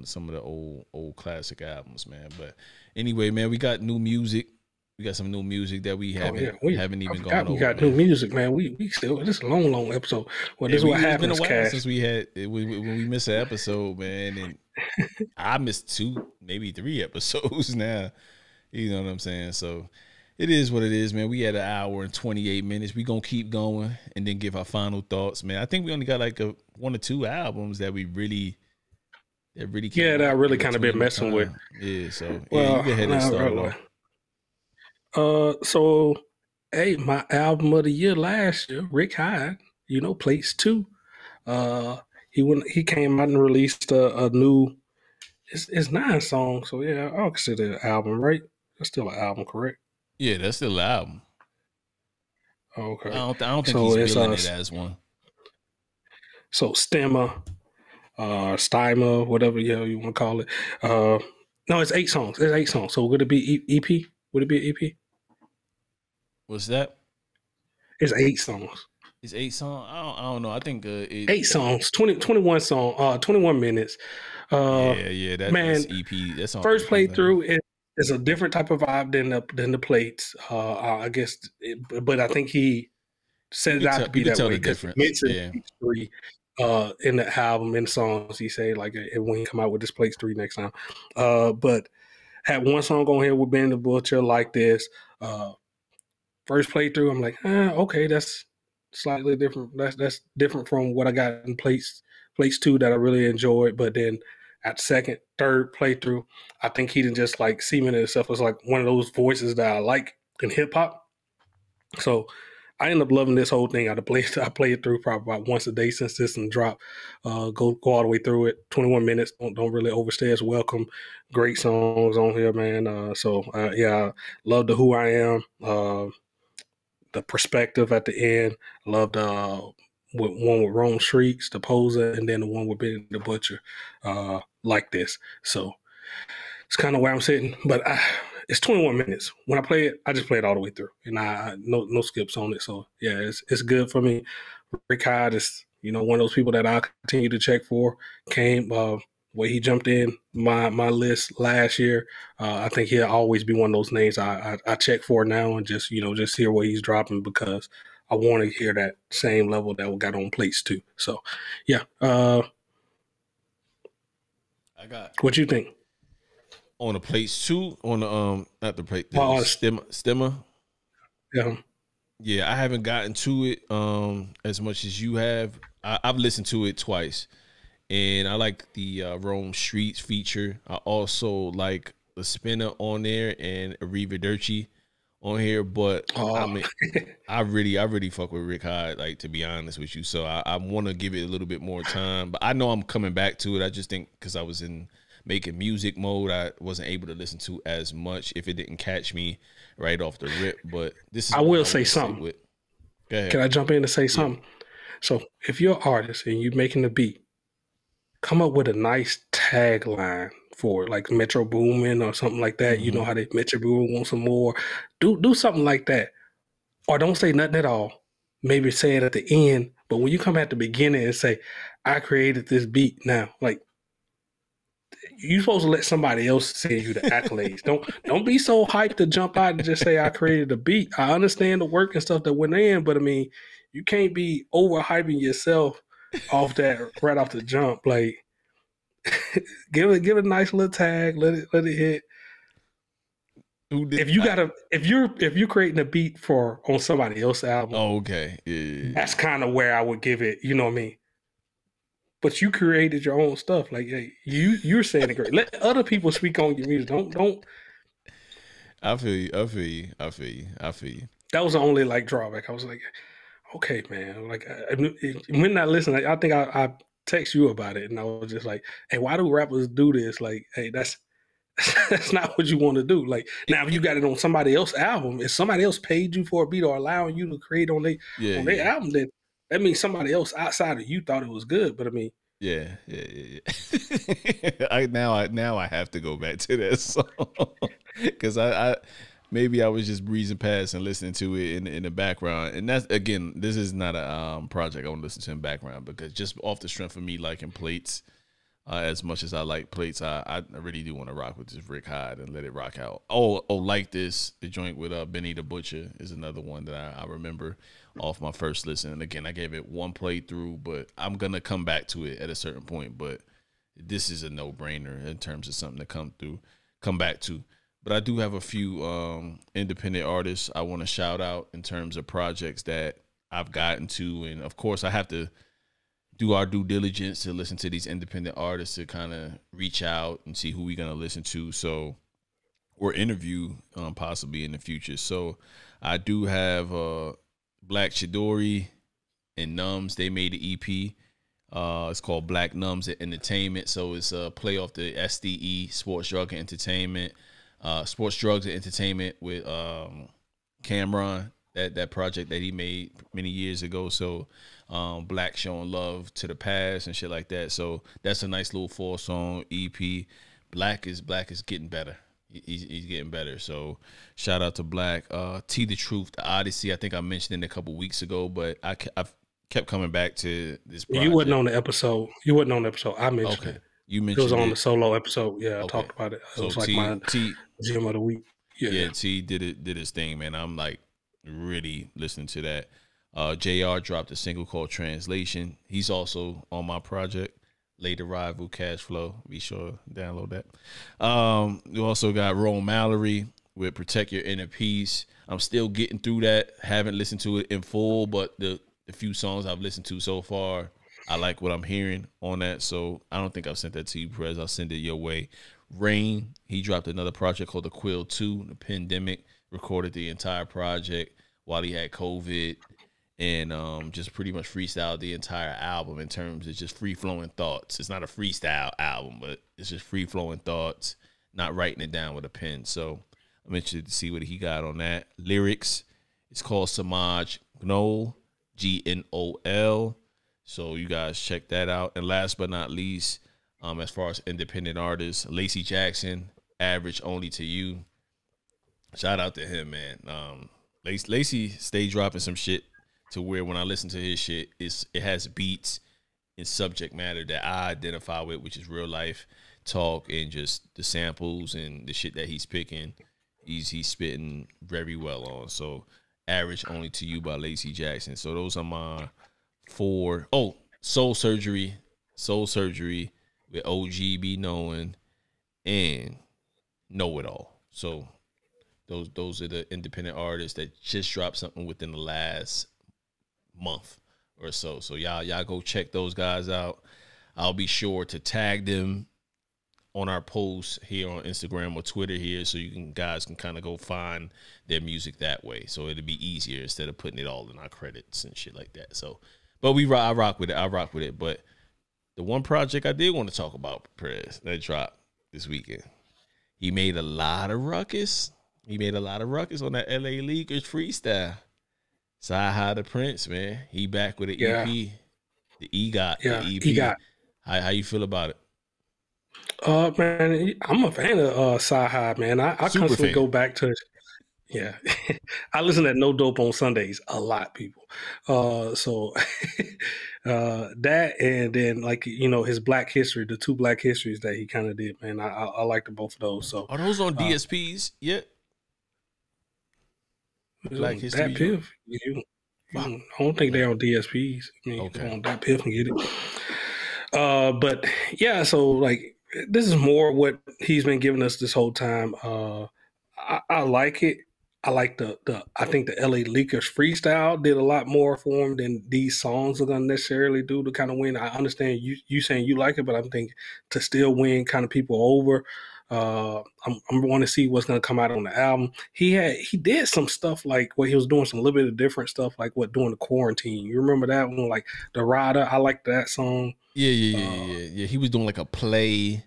some of the old classic albums, man. But anyway, man, we got new music. We got some new music that we haven't even gone over. We got new music, man. We still, this is a long episode. Well, this is what happens, it's been a while Cash. since when we missed an episode, man, and I missed 2, maybe 3 episodes now. You know what I'm saying? So it is what it is, man. We had an hour and 28 minutes. We gonna keep going and then give our final thoughts, man. I think we only got like 1 or 2 albums that really that I really kind of been messing with. Yeah, so you go ahead and start it off. So, hey, my album of the year last year, Rick Hyde, Plates 2. He came out and released a new. It's 9 songs, so yeah, I'll consider it an album, right? That's still an album, correct? Yeah, that's still an album. Okay. I don't think he's billing it as one. So STIMA, STIMA, whatever you want to call it. No, it's 8 songs. It's 8 songs. So would it be EP? Would it be an EP? What's that? It's 8 songs. It's 8 songs? I don't know. I think 8 songs, 21 songs, 21 minutes. That's EP. That's first playthrough is a different type of vibe than the plates. I guess, but I think he set it out to be that way. The difference. Yeah. 3 in the album, in the songs, he said like when he come out with this plates 3 next time. But had one song on here with Ben the Butcher like this. First playthrough, I'm like, okay, that's slightly different. That's different from what I got in plates 2 that I really enjoyed. But then at second, third playthrough, I think he didn't just like cemented himself as like one of those voices that I like in hip hop. So I ended up loving this whole thing. I play it through probably about once a day since this and drop. Go all the way through it. 21 minutes. Don't really overstay its welcome. Great songs on here, man. I love the Who I Am. The perspective at the end. I loved one with Rome Streets, the Poser, and then the one with Ben the Butcher, like this. So it's kind of where I'm sitting, but it's 21 minutes. When I play it, I just play it all the way through, and I no skips on it. So yeah, it's good for me. Rick Hyde is one of those people that I continue to check for. Where he jumped in my list last year. I think he'll always be one of those names I check for now and just hear what he's dropping because I want to hear that same level that we got on plates too. So yeah. I got what you think? On the plates 2, on the not the plate, STIMA. Yeah, I haven't gotten to it as much as you have. I've listened to it twice, and I like the Rome Streets feature. I also like the Spinner on there and Arrivederci on here. But I mean, I really fuck with Rick Hyde, like, to be honest with you. So I want to give it a little bit more time. But I know I'm coming back to it. I just think because I was in making music mode, I wasn't able to listen to as much if it didn't catch me right off the rip. But this is I will say something. Go ahead. Can I jump in and say something? So if you're an artist and you're making a beat, come up with a nice tagline for it, like Metro Boomin or something like that. Mm-hmm. You know how they Metro Boomin want some more. Do something like that. Or don't say nothing at all. Maybe say it at the end. But when you come at the beginning and say, I created this beat now, like, you're supposed to let somebody else send you the accolades. Don't be so hyped to jump out and just say I created a beat. I understand the work and stuff that went in, but I mean, you can't be overhyping yourself off that right off the jump. Like, give it a nice little tag. Let it hit. If you're creating a beat on somebody else's album, okay, yeah. That's kind of where I would give it. You know what I mean? But you created your own stuff. Like, hey, you're saying it great. Let other people speak on your music. Don't. I feel you. That was the only drawback. I was like, okay, man. Like, when I listened, I think I text you about it, and I was just like, hey, why do rappers do this? Like, hey, that's not what you want to do. Like, now if you got it on somebody else's album, if somebody else paid you for a beat or allowing you to create on their album, then that means somebody else outside of you thought it was good. But I mean, yeah. Now I have to go back to that song because I maybe I was just breezing past and listening to it in the background. And that's, again, this is not a project I want to listen to in the background because just off the strength of me liking plates, As much as I like plates, I really do want to rock with this Rick Hyde and let it rock out. Oh, like this, the joint with Benny the Butcher is another one that I remember off my first listen. And again, I gave it one playthrough, but I'm gonna come back to it at a certain point. But this is a no-brainer in terms of something to come back to. But I do have a few independent artists I want to shout out in terms of projects that I've gotten to, and of course I have to do our due diligence to listen to these independent artists to kind of reach out and see who we're going to listen to. So, or interview possibly in the future. So I do have Black Chidori and Numbs. They made the EP. It's called Black Numbs Entertainment. So it's a play off the SDE, Sports Drug and Entertainment, Sports Drugs and Entertainment with Cameron, that project that he made many years ago. So Black showing love to the past and shit like that. So that's a nice little 4-song EP. Black is getting better. He's getting better. So shout out to Black. T the Truth, The Odyssey. I think I mentioned it a couple weeks ago, but I've kept coming back to this project. You wasn't on the episode. I mentioned it. You mentioned it was on the solo episode. Yeah, I Okay. talked about it. It So was like my gym of the week. Yeah, T did his thing, man. I'm like really listening to that. JR dropped a single called Translation. He's also on my project, Late Arrival, Cash Flow. Be sure to download that. You also got Ron Mallory with Protect Your Inner Peace. I'm still getting through that. Haven't listened to it in full, but the few songs I've listened to so far, I like what I'm hearing on that. So I don't think I've sent that to you, Prez. I'll send it your way. Rain, he dropped another project called The Quill 2, The Pandemic. Recorded the entire project while he had COVID, and just pretty much freestyled the entire album in terms of just free-flowing thoughts. It's not a freestyle album, but it's just free-flowing thoughts, not writing it down with a pen. So I'm interested to see what he got on that. Lyrics, it's called Samaj Gnol, Gnol. So you guys check that out. And last but not least, as far as independent artists, Lacey Jackson, Average Only to You. Shout out to him, man. Lacey stay dropping some shit to where when I listen to his shit, it has beats and subject matter that I identify with, which is real life talk and just the samples and the shit that he's picking. He's spitting very well on. So Average Only to You by Lacey Jackson. So those are my 4. Oh, Soul Surgery with OG Be Knowing and Know It All. So those are the independent artists that just dropped something within the last month or so. So y'all go check those guys out. I'll be sure to tag them on our posts here on Instagram or Twitter here, so guys can kind of go find their music that way. So it'll be easier instead of putting it all in our credits and shit like that. So, but I rock with it. But the one project I did want to talk about, Prez, that dropped this weekend. He made a lot of ruckus. On that LA Lakers freestyle. Cyhi the Prince, man. He back with an EP. The EGOT. Yeah, the EP. EGOT. How you feel about it? Man, I'm a fan of Cyhi, man. I constantly go back to Yeah. I listen to No Dope on Sundays a lot, people. So that, and then his Black History, the 2 Black Histories that he kind of did, man. I like both of those. So are those on DSPs yet? Black History. That Piff, I don't think they're on DSPs. I mean, okay. On that Piff and get it. But yeah, so this is more what he's been giving us this whole time. I like it. I like I think the LA Lakers freestyle did a lot more for him than these songs are gonna necessarily do to kind of win. I understand you saying you like it, but I'm thinking to still win kind of people over. I'm want to see what's gonna come out on the album. He did some stuff like where he was doing some little bit of different stuff, like during the quarantine. You remember that one, like the Rider? I liked that song. Yeah. He was doing like a play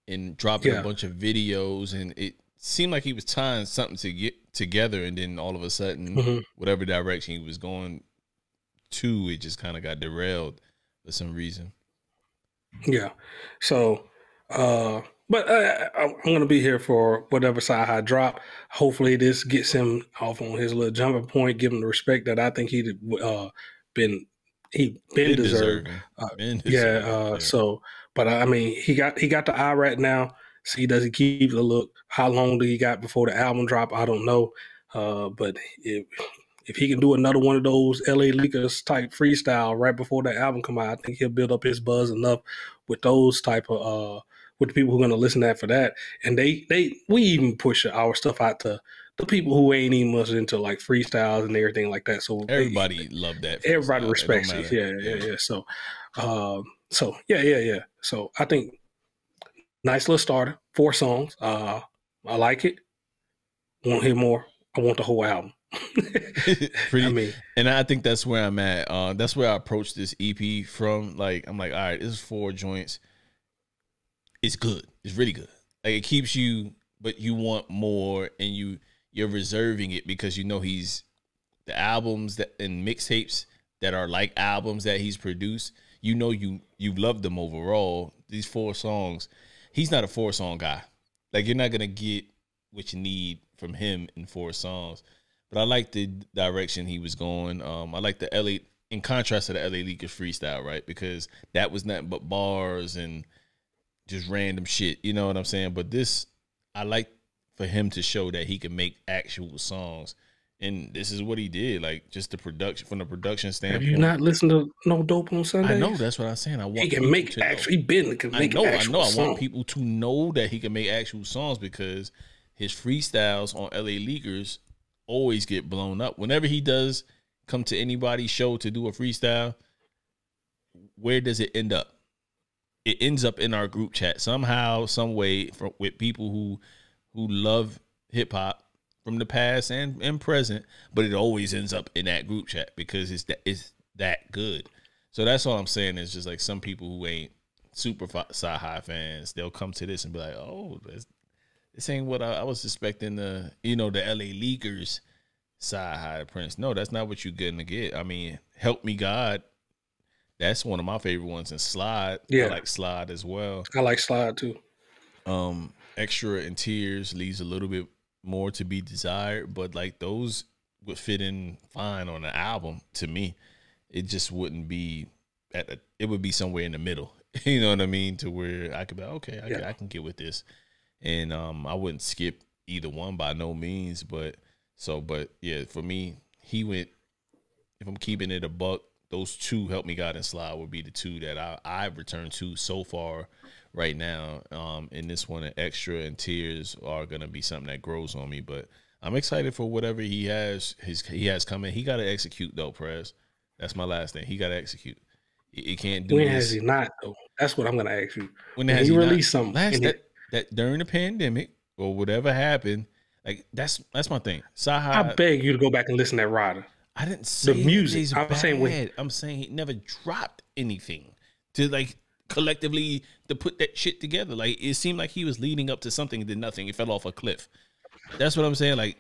and dropping a bunch of videos, and it seemed like he was tying something to get together, and then all of a sudden, whatever direction he was going to, it just kind of got derailed for some reason. Yeah. So, but I'm going to be here for whatever Cyhi drop. Hopefully this gets him off on his little jumping point, give him the respect that I think he'd been he been deserved. Been deserving. So, but I mean, he got the eye right now. See, does he keep the look? How long do he got before the album drop? I don't know. But if he can do another one of those LA Leakers type freestyle right before the album come out, I think he'll build up his buzz enough with those type of with the people who are going to listen to that for that. And we even push our stuff out to the people who ain't even much into like freestyles and everything like that. So everybody loved that. Everybody respects it. Yeah. So, yeah. So I think nice little starter. 4 songs. I like it. Want to hear more? I want the whole album. And I think that's where I'm at. That's where I approached this EP from. Like, I'm like, all right, this is 4 joints. It's good. It's really good. Like, it keeps you, but you want more, and you're reserving it because you know he's the albums that and mixtapes that are like albums that he's produced. You know you've loved them overall. These 4 songs, he's not a 4-song guy. Like, you're not gonna get what you need from him in 4 songs. But I like the direction he was going. I like the LA, in contrast to the LA Leakers freestyle, right? Because that was nothing but bars and just random shit. You know what I'm saying? But this, I like for him to show that he can make actual songs. And this is what he did. Like, just the production, from the production standpoint. Have you not listened to No Dope on Sundays? I know, that's what I'm saying. I want he can make actual. I want people to know that he can make actual songs, because his freestyles on LA Leakers always get blown up. Whenever he does come to anybody's show to do a freestyle, where does it end up? It ends up in our group chat somehow, some way, with people who love hip hop from the past and present, but it always ends up in that group chat because it's that good. So that's all I'm saying, is just like some people who ain't super Cyhi fans, they'll come to this and be like, oh, this ain't what I was expecting. The LA Leakers Cyhi Prince. No, that's not what you're getting to get. I mean, Help Me God, that's one of my favorite ones. And Slide, I like Slide as well. I like Slide too. Extra and Tears leaves a little bit more to be desired, but like those would fit in fine on an album to me. It just wouldn't be it would be somewhere in the middle. You know what I mean? To where I could be like, okay, I can get with this. And I wouldn't skip either one by no means, but yeah, for me, he went, if I'm keeping it a buck, those 2, Help Me God and Slide, would be the 2 that I've returned to so far right now. And this one, Extra and Tears, are gonna be something that grows on me. But I'm excited for whatever he has coming. He gotta execute though, Prez. That's my last thing. He gotta execute. He can't do when this. has he not though? That's what I'm gonna ask you. When has he released something? That during the pandemic or whatever happened, like that's my thing. Cyhi, I beg you to go back and listen to that Rider. I didn't say the music. I'm saying he never dropped anything to like collectively to put that shit together. Like, it seemed like he was leading up to something and did nothing. It fell off a cliff. That's what I'm saying. Like,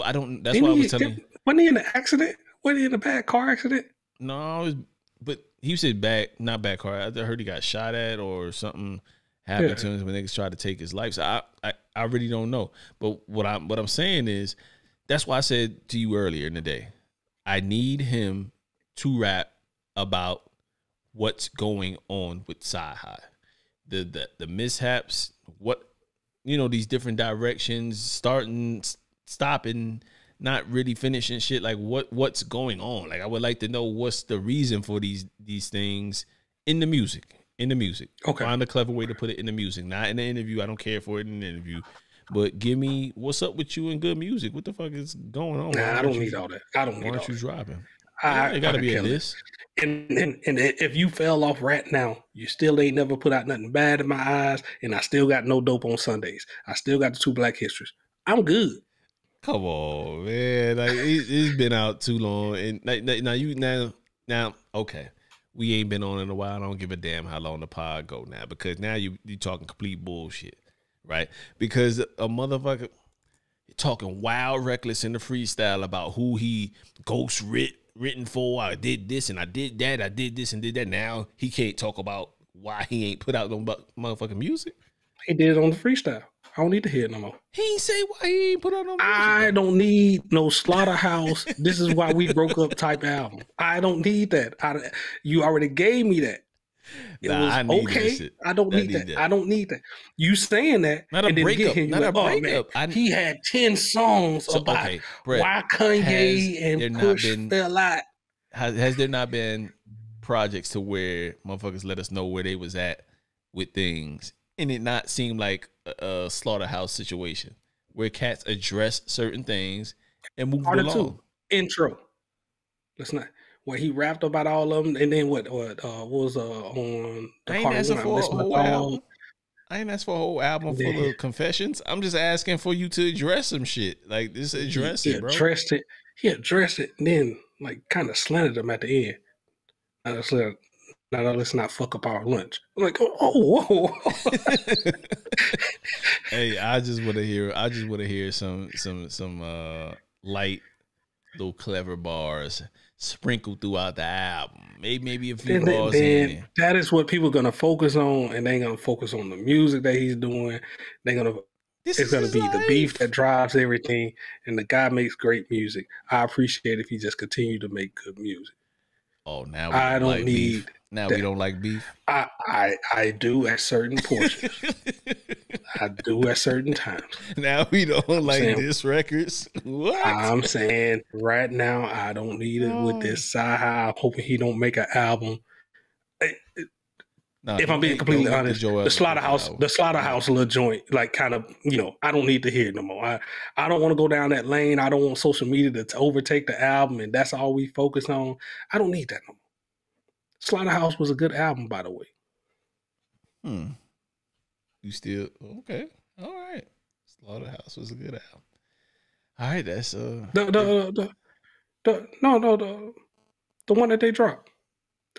I don't. That's why I was telling you. Wasn't he in an accident? Wasn't he in a bad car accident? No, but he said not bad car. I heard he got shot at or something happened to him when niggas tried to take his life. So I really don't know. But what I'm saying is, that's why I said to you earlier in the day, I need him to rap about what's going on with Cyhi, the mishaps, what these different directions, starting, stopping, not really finishing shit. Like what's going on? Like, I would like to know what's the reason for these things in the music. Okay. Find a clever way to put it in the music, not in the interview. I don't care for it in an interview, but give me what's up with you and good music. What the fuck is going on? Nah, I don't need all that. I don't need all that. Why aren't you dropping? It gotta be a diss. And if you fell off right now, you still ain't never put out nothing bad in my eyes, and I still got No Dope on Sundays. I still got the 2 Black Histories. I'm good. Come on, man. Like, it's been out too long, and now okay. We ain't been on in a while. I don't give a damn how long the pod go now, because now you talking complete bullshit, right? Because a motherfucker talking wild reckless in the freestyle about who he ghost written for. I did this and I did that. I did this and did that. Now he can't talk about why he ain't put out no motherfucking music. He did it on the freestyle. I don't need to hear it no more. He ain't say why he ain't put out no music. I don't need no Slaughterhouse. This is why we broke up type album. I don't need that. You already gave me that. It was I need okay. that shit. I don't need that. I don't need that. You saying that? Not a breakup. Not a breakup. He had 10 songs about Brett, why Kanye and Push fell out. Has there not been projects to where motherfuckers let us know where they was at with things, and it not seem like a Slaughterhouse situation where cats address certain things and move along? Intro. Let's not. Where he rapped about all of them, and then what was on the I ain't asking for a whole album. I ain't asked for a whole album full of confessions. I'm just asking for you to address some shit. Like, just address it, bro. He addressed it, and then like kind of slanted them at the end. Now let's not fuck up our lunch. I'm like, whoa. Hey, I just want to hear some light, little clever bars sprinkled throughout the album. Maybe a few bars in there. That is what people are gonna focus on, and they ain't gonna focus on the music that he's doing. It's gonna be the beef that drives everything, and the guy makes great music. I appreciate if he just continue to make good music. Oh, now I don't need beef. Now we don't like beef. I do at certain portions. I do at certain times. Now we don't like diss records. What? I'm saying right now I don't need it with this Cyhi. I'm hoping he don't make an album. If I'm being completely honest, the Slaughterhouse little joint, like kind of, I don't need to hear it no more. I don't want to go down that lane. I don't want social media to overtake the album, and that's all we focus on. I don't need that no more. Slaughterhouse was a good album, by the way. You still okay? All right. Slaughterhouse was a good album. All right, that's the one that they dropped.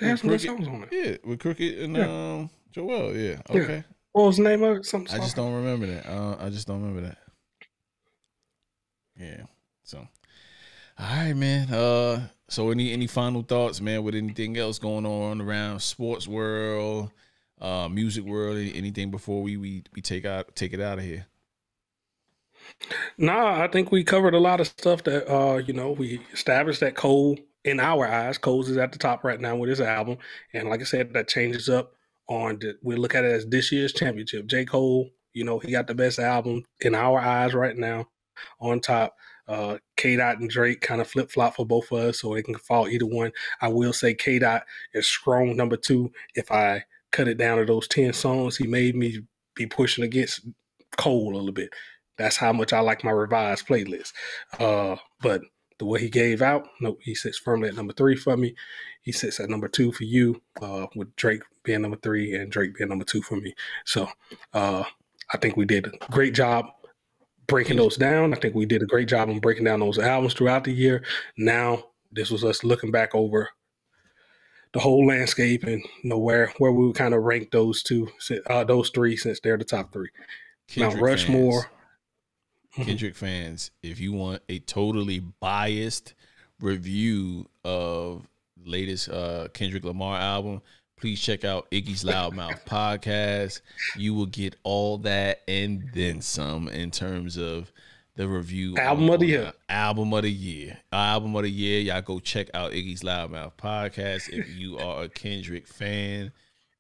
They had some good songs on it. Yeah, with Crooked and Joel. Yeah. Okay. Yeah. What was the name of it? I just don't remember that. Yeah. So, all right, man. So any final thoughts, man, with anything else going on around sports world, music world, anything before we take it out of here? Nah, I think we covered a lot of stuff that we established that Cole, in our eyes, Cole's is at the top right now with his album. And like I said, that changes up we look at it as this year's championship. J. Cole, he got the best album in our eyes right now on top. K-Dot and Drake kind of flip-flop for both of us, so it can fall either one. I will say K-Dot is strong number 2. If I cut it down to those 10 songs, he made me be pushing against Cole a little bit. That's how much I like my revised playlist. But the way he gave out, he sits firmly at number 3 for me. He sits at number 2 for you, with Drake being number 3 and Drake being number 2 for me. So I think we did a great job breaking those down. I think we did a great job on breaking down those albums throughout the year. Now, this was us looking back over the whole landscape and where we would kind of rank those 3 since they're the top 3. Kendrick Mount Rushmore. Kendrick fans, if you want a totally biased review of the latest Kendrick Lamar album, please check out Iggy's Loudmouth podcast. You will get all that and then some in terms of the review. Album of the year. Album of the year. Y'all go check out Iggy's Loudmouth podcast if you are a Kendrick fan,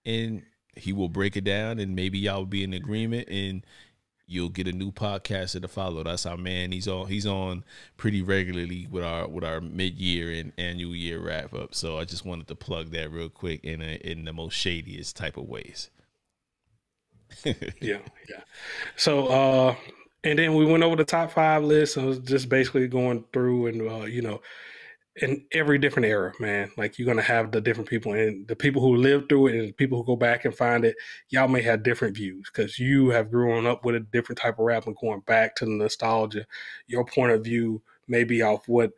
and he will break it down, and maybe y'all will be in agreement, and you'll get a new podcaster to follow. That's our man. He's on pretty regularly with our mid-year and annual year wrap up. So I just wanted to plug that real quick in the most shadiest type of ways. Yeah. So and then we went over the top 5 list. So it was just basically going through and in every different era, man. Like, you're gonna have the different people, and the people who live through it and the people who go back and find it, y'all may have different views because you have grown up with a different type of rap and going back to the nostalgia. Your point of view may be off what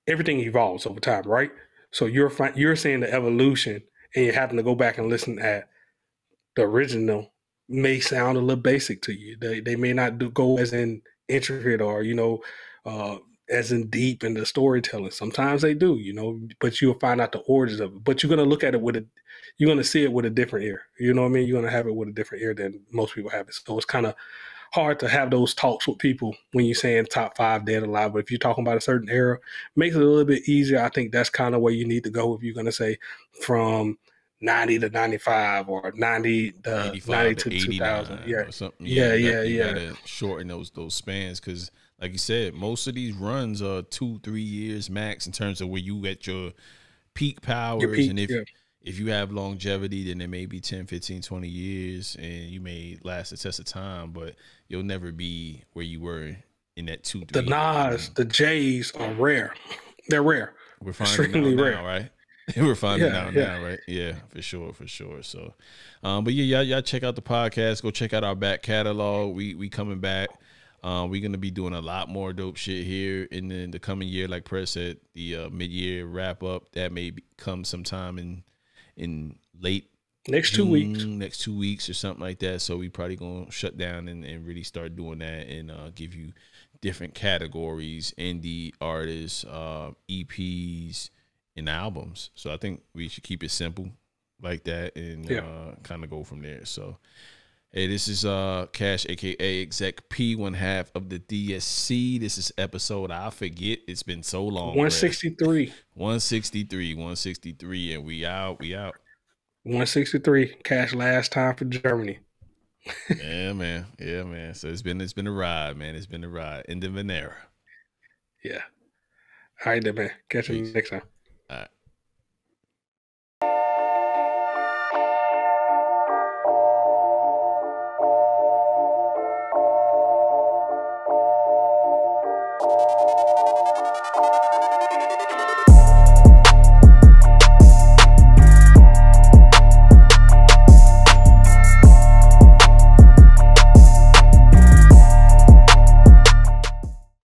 everything evolves over time, right? So you're seeing the evolution, and you're having to go back and listen at the original. May sound a little basic to you. They may not go as in intricate or as in deep in the storytelling. Sometimes they do, you know, but you'll find out the origins of it. But you're gonna look at it with a, you're gonna see it with a different ear. You know what I mean? You're gonna have it with a different ear than most people have it. So it's kind of hard to have those talks with people when you're saying top 5 dead or alive. But if you're talking about a certain era, makes it a little bit easier. I think that's kind of where you need to go if you're gonna say from 90 to 95 or 90 to 90 to 2000. Yeah. Or something. Yeah, You gotta shorten those spans, because like you said, most of these runs are 2-3 years max in terms of where you at your peak powers. And if you have longevity, then it may be 10, 15, 20 years and you may last the test of time, but you'll never be where you were in that 2-3 the Nas, the J's are rare. They're rare. We're finding out now, right? We're finding out now, right? Yeah, for sure. So, but yeah, y'all check out the podcast. Go check out our back catalog. We coming back. We're gonna be doing a lot more dope shit here in the coming year. Like Prez said, the mid-year wrap up that may come sometime in late next June, next 2 weeks or something like that. So we probably gonna shut down and really start doing that and give you different categories: indie artists, EPs, and albums. So I think we should keep it simple like that and kind of go from there. So hey, this is Kash, aka Exec P, one half of the DSC. This is episode, I forget, it's been so long. 163. 163, and we out. 163. Kash last time for Germany. Yeah, man. So it's been a ride, man. It's been a ride. End of an era. Yeah. All right, then, man. Catch you next time. All right.